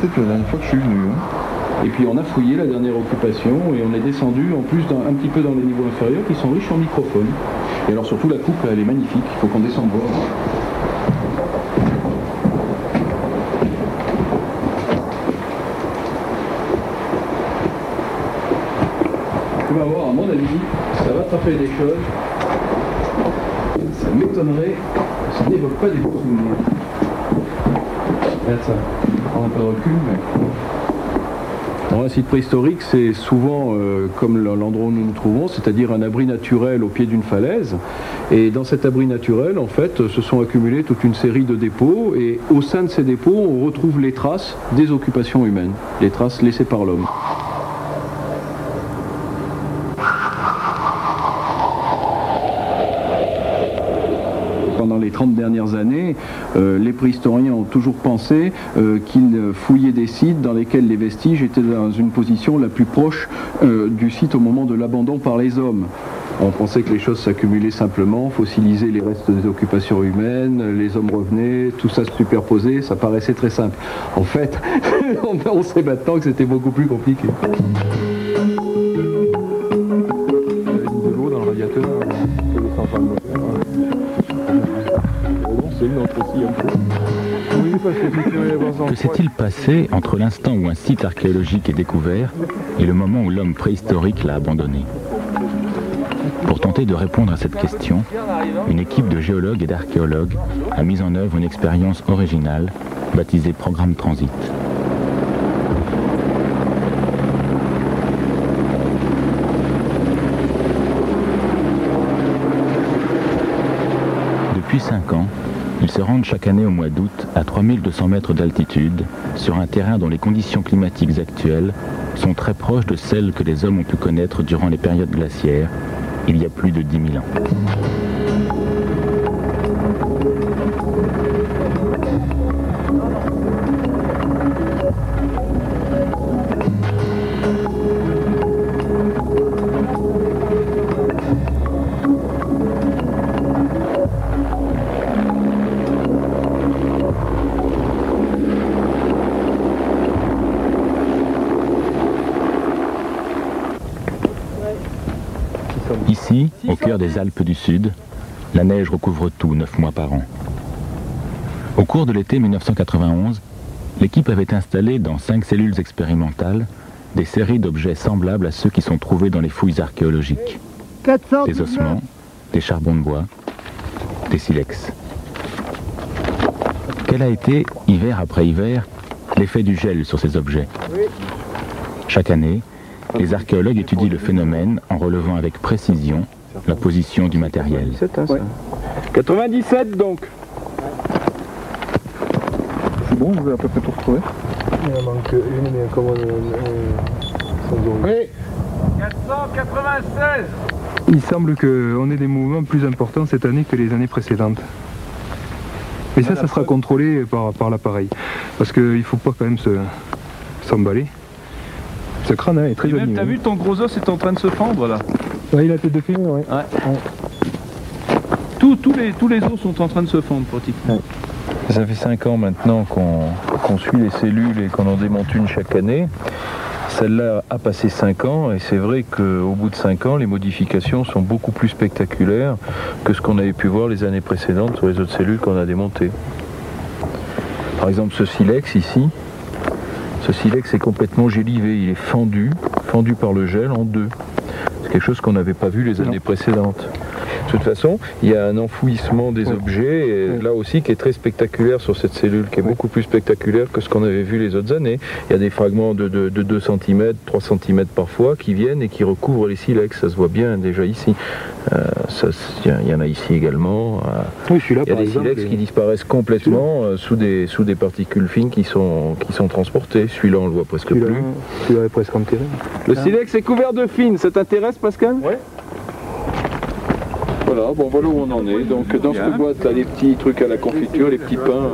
resté depuis la dernière fois que je suis venu. Et puis on a fouillé la dernière occupation et on est descendu en plus un petit peu dans les niveaux inférieurs qui sont riches en microphones. Et alors surtout la coupe elle est magnifique, il faut qu'on descende voir. Tu vas voir, à mon avis, ça va attraper des choses. Ça m'étonnerait, ça n'évoque pas des beaux souvenirs. Regarde ça, on prend un peu de recul, mais... Un site préhistorique, c'est souvent comme l'endroit où nous nous trouvons, c'est-à-dire un abri naturel au pied d'une falaise. Et dans cet abri naturel, en fait, se sont accumulés toute une série de dépôts. Et au sein de ces dépôts, on retrouve les traces des occupations humaines, les traces laissées par l'homme. Pendant les 30 dernières années, les préhistoriens ont toujours pensé qu'ils fouillaient des sites dans lesquels les vestiges étaient dans une position la plus proche du site au moment de l'abandon par les hommes. On pensait que les choses s'accumulaient simplement, fossiliser les restes des occupations humaines, les hommes revenaient, tout ça se superposait, ça paraissait très simple. En fait, on sait maintenant que c'était beaucoup plus compliqué. De l'eau dans le radiateur, Que s'est-il passé entre l'instant où un site archéologique est découvert et le moment où l'homme préhistorique l'a abandonné? Pour tenter de répondre à cette question, une équipe de géologues et d'archéologues a mis en œuvre une expérience originale baptisée Programme Transit. Depuis 5 ans, ils se rendent chaque année au mois d'août à 3200 mètres d'altitude sur un terrain dont les conditions climatiques actuelles sont très proches de celles que les hommes ont pu connaître durant les périodes glaciaires, il y a plus de 10 000 ans. Ici, au cœur des Alpes du Sud, la neige recouvre tout 9 mois par an. Au cours de l'été 1991, l'équipe avait installé dans 5 cellules expérimentales des séries d'objets semblables à ceux qui sont trouvés dans les fouilles archéologiques. Des ossements, des charbons de bois, des silex. Quel a été, hiver après hiver, l'effet du gel sur ces objets? Chaque année, les archéologues étudient le phénomène en relevant avec précision la position du matériel. 97 donc. C'est bon, vous avez à peu près tout retrouvé? Il en manque une, mais comment Oui. 496. Il semble qu'on ait des mouvements plus importants cette année que les années précédentes. Mais ça sera contrôlé par l'appareil. Parce qu'il ne faut pas quand même s'emballer. Ce crâne est très joli. T'as vu ton gros os est en train de se fendre là? Oui, la tête de film, oui. Ouais. Tous les os sont en train de se fendre pratiquement. Ouais. Ça fait 5 ans maintenant qu'on suit les cellules et qu'on en démonte une chaque année. Celle-là a passé 5 ans et c'est vrai qu'au bout de 5 ans, les modifications sont beaucoup plus spectaculaires que ce qu'on avait pu voir les années précédentes sur les autres cellules qu'on a démontées. Par exemple, ce silex ici, ce silex est complètement gélivé, il est fendu par le gel en deux. C'est quelque chose qu'on n'avait pas vu les années précédentes. De toute façon, il y a un enfouissement des objets, et là aussi, qui est très spectaculaire sur cette cellule, qui est beaucoup plus spectaculaire que ce qu'on avait vu les autres années. Il y a des fragments de 2 cm, 3 cm parfois, qui viennent et qui recouvrent les silex. Ça se voit bien déjà ici. Il y en a ici également. Oui, celui-là, il y a des silex qui disparaissent complètement sous des particules fines qui sont transportées. Celui-là, on le voit presque plus. Celui-là est presque enterré. Le silex est couvert de fines, ça t'intéresse Pascal? Oui. Voilà où on en est. Donc dans cette boîte, là, les petits trucs à la confiture, les petits pains.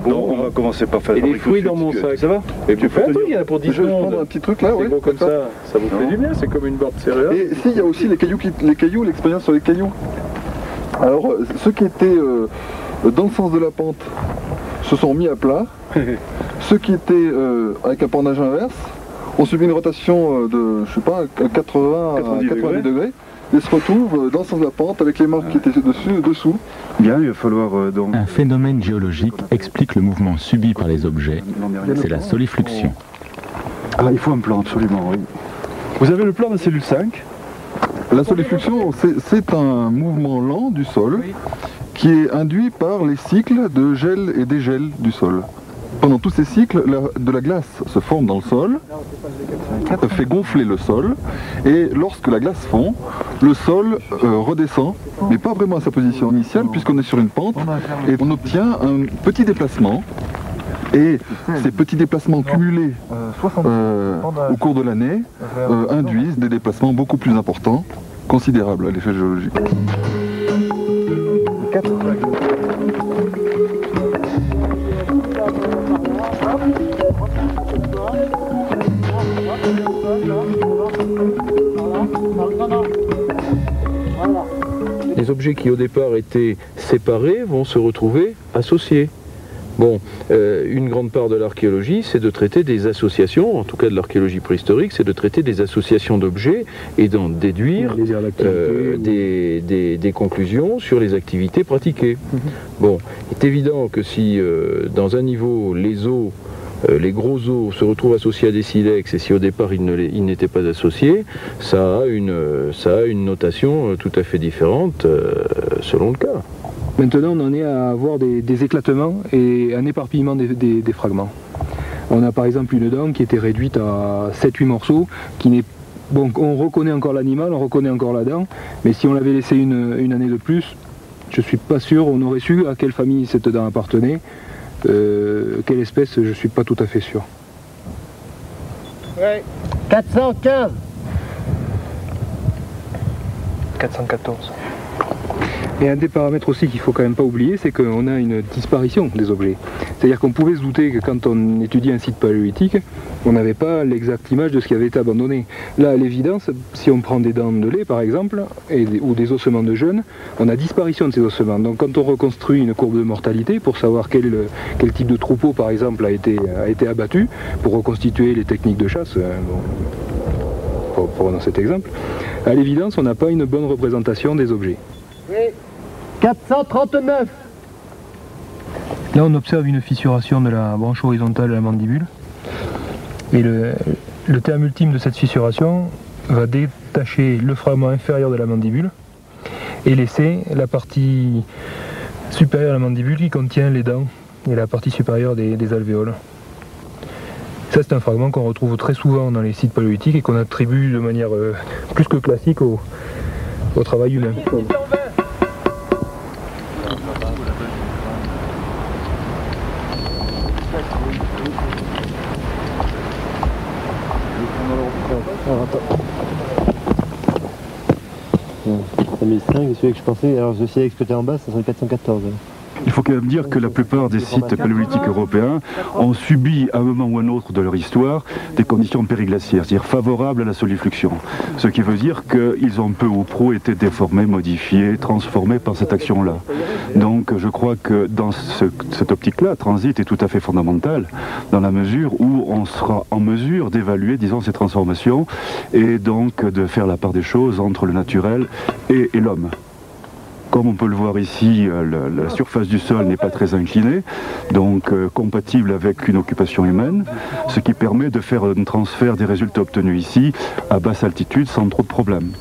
On va commencer par faire et les fruits dans mon sac. Ça va? Et tu fais un truc, il y en a pour 10 Je vais secondes. prendre un petit truc là, c'est gros comme ça vous fait du bien, c'est comme une barre de céréales. Et si, il y a aussi les cailloux, l'expérience sur les cailloux. Alors, ceux qui étaient dans le sens de la pente se sont mis à plat. ceux qui étaient avec un port nage inverse ont subi une rotation de, je sais pas, 80 à 90 degrés et se retrouvent dans le sens de la pente avec les marques qui étaient dessous. Bien, il va falloir donc... Un phénomène géologique explique le mouvement subi par les objets. C'est la solifluction. Ah, il faut un plan, absolument, oui. Vous avez le plan de cellule 5 ? La solifluction, c'est un mouvement lent du sol qui est induit par les cycles de gel et dégel du sol. Pendant tous ces cycles, de la glace se forme dans le sol, fait gonfler le sol, et lorsque la glace fond, le sol redescend, mais pas vraiment à sa position initiale, puisqu'on est sur une pente, et on obtient un petit déplacement. Et ces petits déplacements cumulés au cours de l'année induisent des déplacements beaucoup plus importants, considérables à l'échelle géologique. Les objets qui au départ étaient séparés vont se retrouver associés. Bon, une grande part de l'archéologie, c'est de traiter des associations, en tout cas de l'archéologie préhistorique, c'est de traiter des associations d'objets et d'en déduire des conclusions sur les activités pratiquées. Bon, il est évident que si dans un niveau les os, les gros os se retrouvent associés à des silex, et si au départ ils n'étaient pas associés, ça a une notation tout à fait différente selon le cas. Maintenant, on en est à avoir des éclatements et un éparpillement des fragments. On a par exemple une dent qui était réduite à 7-8 morceaux, qui n'est... Bon, on reconnaît encore l'animal, on reconnaît encore la dent, mais si on l'avait laissé une année de plus, je ne suis pas sûr, on aurait su à quelle famille cette dent appartenait, quelle espèce, je ne suis pas tout à fait sûr. Ouais. 415 414. Et un des paramètres aussi qu'il ne faut quand même pas oublier, c'est qu'on a une disparition des objets. C'est-à-dire qu'on pouvait se douter que quand on étudie un site paléolithique, on n'avait pas l'exacte image de ce qui avait été abandonné. Là, à l'évidence, si on prend des dents de lait par exemple, ou des ossements de jeunes, on a disparition de ces ossements. Donc quand on reconstruit une courbe de mortalité pour savoir quel type de troupeau par exemple a été abattu, pour reconstituer les techniques de chasse, pour dans cet exemple, à l'évidence, on n'a pas une bonne représentation des objets. Oui. 439 Là, on observe une fissuration de la branche horizontale de la mandibule. Et le terme ultime de cette fissuration va détacher le fragment inférieur de la mandibule et laisser la partie supérieure de la mandibule qui contient les dents et la partie supérieure des alvéoles. Ça, c'est un fragment qu'on retrouve très souvent dans les sites paléolithiques et qu'on attribue de manière plus que classique au travail humain. Non, 3005, c'est celui que je pensais. Alors je sais exploité en bas, ça serait 414. Il faut quand même dire que la plupart des sites paléolithiques européens ont subi à un moment ou à un autre de leur histoire des conditions périglaciaires, c'est-à-dire favorables à la solifluction. Ce qui veut dire qu'ils ont peu ou prou été déformés, modifiés, transformés par cette action-là. Donc je crois que dans cette optique-là, Transit est tout à fait fondamental, dans la mesure où on sera en mesure d'évaluer, disons, ces transformations et donc de faire la part des choses entre le naturel et l'homme. Comme on peut le voir ici, la surface du sol n'est pas très inclinée, donc compatible avec une occupation humaine, ce qui permet de faire un transfert des résultats obtenus ici à basse altitude sans trop de problèmes.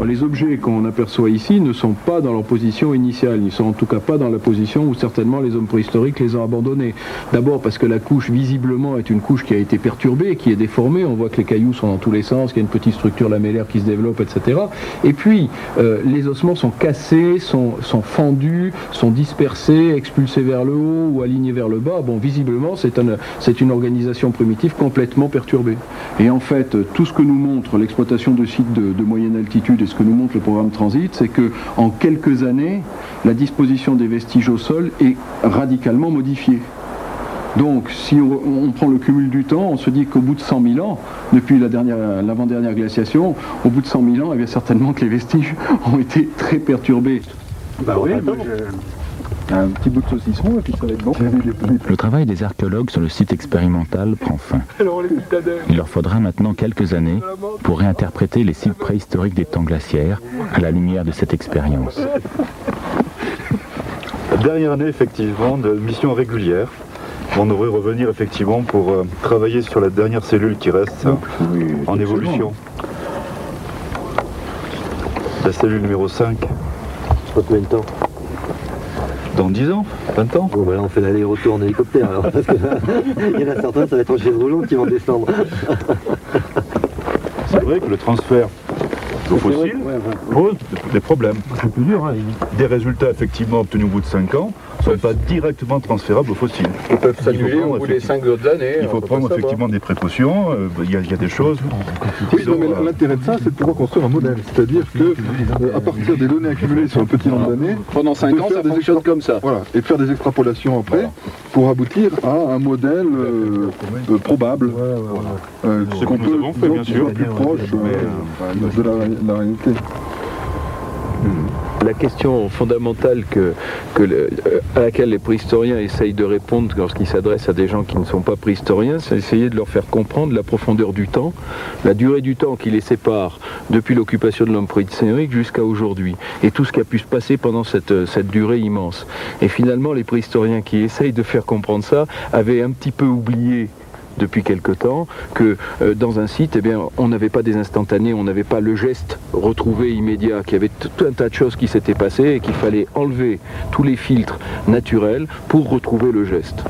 Les objets qu'on aperçoit ici ne sont pas dans leur position initiale, ils ne sont en tout cas pas dans la position où certainement les hommes préhistoriques les ont abandonnés. D'abord parce que la couche visiblement est une couche qui a été perturbée, qui est déformée, on voit que les cailloux sont dans tous les sens, qu'il y a une petite structure lamellaire qui se développe, etc. Et puis les ossements sont cassés, sont fendus, sont dispersés, expulsés vers le haut ou alignés vers le bas. Bon, visiblement c'est une organisation primitive complètement perturbée. Et en fait, tout ce que nous montre l'exploitation de sites de moyenne altitude et ce que nous montre le programme Transit transit, c'est que en quelques années, la disposition des vestiges au sol est radicalement modifiée. Donc, si on prend le cumul du temps, on se dit qu'au bout de 100 000 ans, depuis l'avant-dernière glaciation, au bout de 100 000 ans, eh bien, certainement que les vestiges ont été très perturbés. Bah oui, un petit bout de saucisson et puis ça va être bon. Le travail des archéologues sur le site expérimental prend fin. Il leur faudra maintenant quelques années pour réinterpréter les sites préhistoriques des temps glaciaires à la lumière de cette expérience. La dernière année, effectivement, de mission régulière. On devrait revenir effectivement pour travailler sur la dernière cellule qui reste en évolution. La cellule numéro 5. Pas combien de temps? Dans 10 ans, 20 ans. Bon, bah là, on fait l'aller-retour en hélicoptère, alors, parce que il y en a certains, ça va être en chaise roulante qui vont descendre. C'est vrai que le transfert aux fossiles pose des problèmes. C'est plus dur, hein. Des résultats effectivement obtenus au bout de 5 ans ne sont pas directement transférables aux fossiles. Ils peuvent s'annuler au bout des 5 autres années. Il faut prendre effectivement des précautions, il y a des choses. Oui, non, mais l'intérêt de ça, c'est de pouvoir construire un modèle. C'est-à-dire que, à partir des données accumulées sur un petit nombre d'années, pendant 5 ans, ça fonctionne comme ça. Voilà, et faire des extrapolations après pour aboutir à un modèle probable. Ce que nous avons fait, bien sûr. Plus proche de la réalité. La question fondamentale à laquelle les préhistoriens essayent de répondre lorsqu'ils s'adressent à des gens qui ne sont pas préhistoriens, c'est essayer de leur faire comprendre la profondeur du temps, la durée du temps qui les sépare depuis l'occupation de l'homme préhistorique jusqu'à aujourd'hui, et tout ce qui a pu se passer pendant cette durée immense. Et finalement, les préhistoriens qui essayent de faire comprendre ça avaient un petit peu oublié depuis quelque temps, que dans un site, eh bien, on n'avait pas des instantanés, on n'avait pas le geste retrouvé immédiat, qu'il y avait tout un tas de choses qui s'étaient passées et qu'il fallait enlever tous les filtres naturels pour retrouver le geste.